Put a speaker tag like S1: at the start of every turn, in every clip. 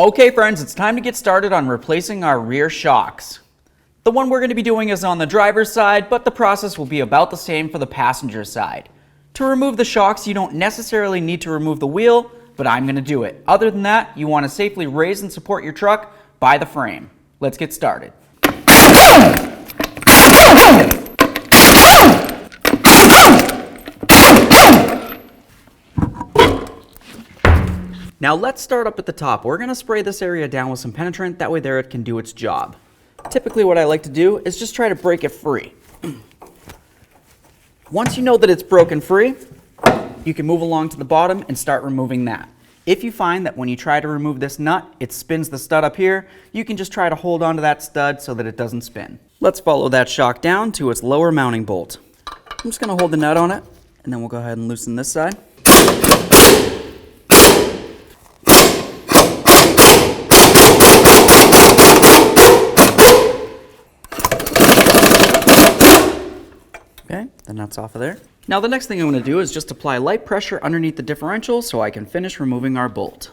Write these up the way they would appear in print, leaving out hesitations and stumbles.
S1: Okay friends, it's time to get started on replacing our rear shocks. The one we're going to be doing is on the driver's side, but the process will be about the same for the passenger side. To remove the shocks, you don't necessarily need to remove the wheel, but I'm going to do it. Other than that, you want to safely raise and support your truck by the frame. Let's get started. Now let's start up at the top. We're going to spray this area down with some penetrant, that way there it can do its job. Typically what I like to do is just try to break it free. Once you know that it's broken free, you can move along to the bottom and start removing that. If you find that when you try to remove this nut, it spins the stud up here, you can just try to hold on to that stud so that it doesn't spin. Let's follow that shock down to its lower mounting bolt. I'm just going to hold the nut on it, and then we'll go ahead and loosen this side. Okay, the nut's off of there. Now the next thing I'm going to do is just apply light pressure underneath the differential so I can finish removing our bolt.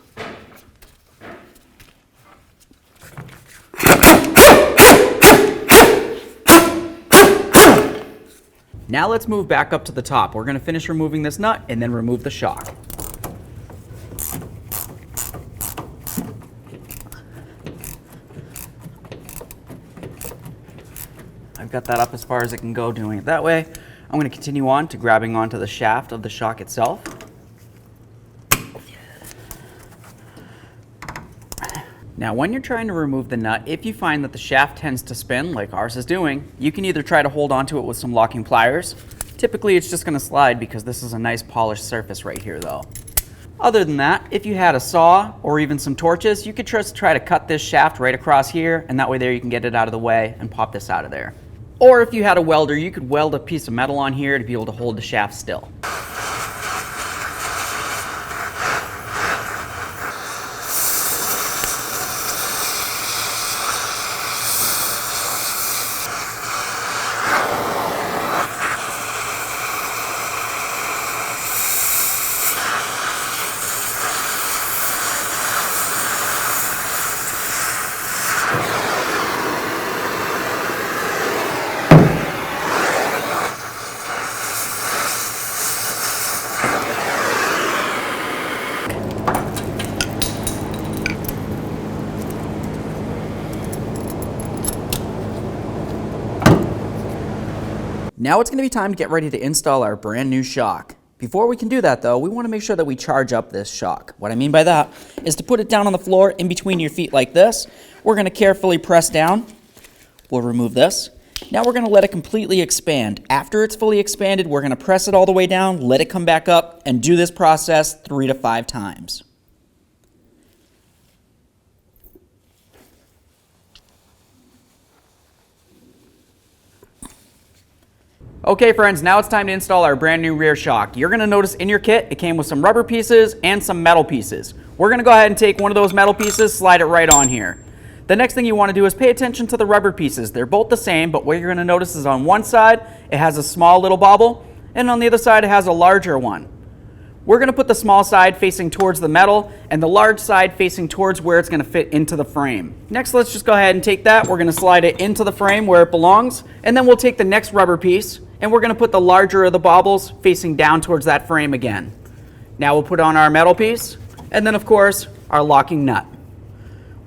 S1: Now let's move back up to the top. We're going to finish removing this nut and then remove the shock. I've got that up as far as it can go doing it that way. I'm going to continue on to grabbing onto the shaft of the shock itself. Now when you're trying to remove the nut, if you find that the shaft tends to spin like ours is doing, you can either try to hold onto it with some locking pliers. Typically it's just going to slide because this is a nice polished surface right here though. Other than that, if you had a saw or even some torches, you could just try to cut this shaft right across here, and that way there you can get it out of the way and pop this out of there. Or if you had a welder, you could weld a piece of metal on here to be able to hold the shaft still. Now it's going to be time to get ready to install our brand new shock. Before we can do that though, we want to make sure that we charge up this shock. What I mean by that is to put it down on the floor in between your feet like this. We're going to carefully press down. We'll remove this. Now we're going to let it completely expand. After it's fully expanded, we're going to press it all the way down, let it come back up, and do this process 3 to 5 times. Okay friends, now it's time to install our brand new rear shock. You're going to notice in your kit, it came with some rubber pieces and some metal pieces. We're going to go ahead and take one of those metal pieces, slide it right on here. The next thing you want to do is pay attention to the rubber pieces. They're both the same, but what you're going to notice is on one side, it has a small little bobble, and on the other side, it has a larger one. We're going to put the small side facing towards the metal and the large side facing towards where it's going to fit into the frame. Next, let's just go ahead and take that. We're going to slide it into the frame where it belongs, and then we'll take the next rubber piece and we're going to put the larger of the bobbles facing down towards that frame again. Now we'll put on our metal piece and then of course our locking nut.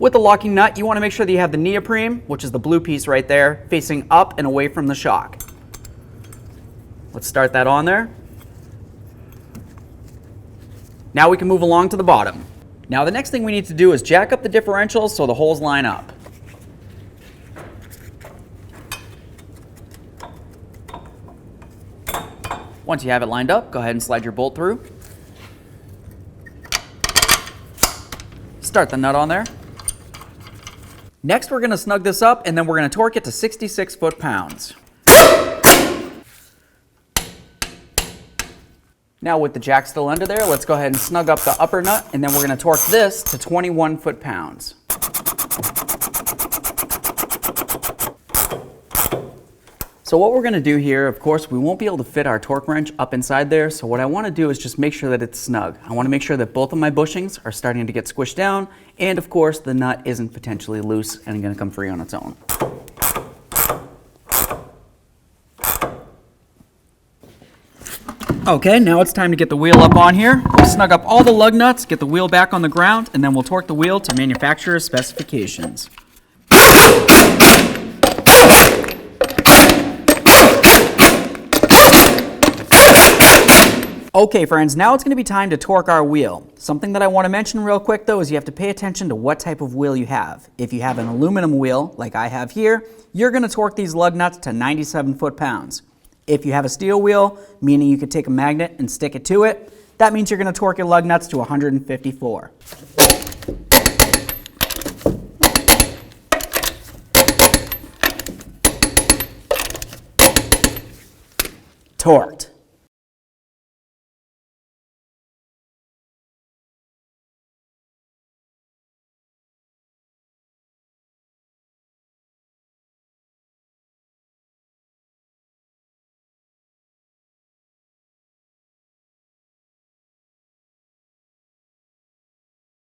S1: With the locking nut, you want to make sure that you have the neoprene, which is the blue piece right there, facing up and away from the shock. Let's start that on there. Now we can move along to the bottom. Now the next thing we need to do is jack up the differentials so the holes line up. Once you have it lined up, go ahead and slide your bolt through. Start the nut on there. Next we're going to snug this up and then we're going to torque it to 66 foot-pounds. Now with the jack still under there, let's go ahead and snug up the upper nut, and then we're going to torque this to 21 foot-pounds. So what we're going to do here, of course, we won't be able to fit our torque wrench up inside there. So what I want to do is just make sure that it's snug. I want to make sure that both of my bushings are starting to get squished down. And of course, the nut isn't potentially loose and going to come free on its own. Okay, now it's time to get the wheel up on here. We'll snug up all the lug nuts, get the wheel back on the ground, and then we'll torque the wheel to manufacturer's specifications. Okay friends, now it's going to be time to torque our wheel. Something that I want to mention real quick though is you have to pay attention to what type of wheel you have. If you have an aluminum wheel, like I have here, you're going to torque these lug nuts to 97 foot-pounds. If you have a steel wheel, meaning you could take a magnet and stick it to it, that means you're going to torque your lug nuts to 154. Torqued.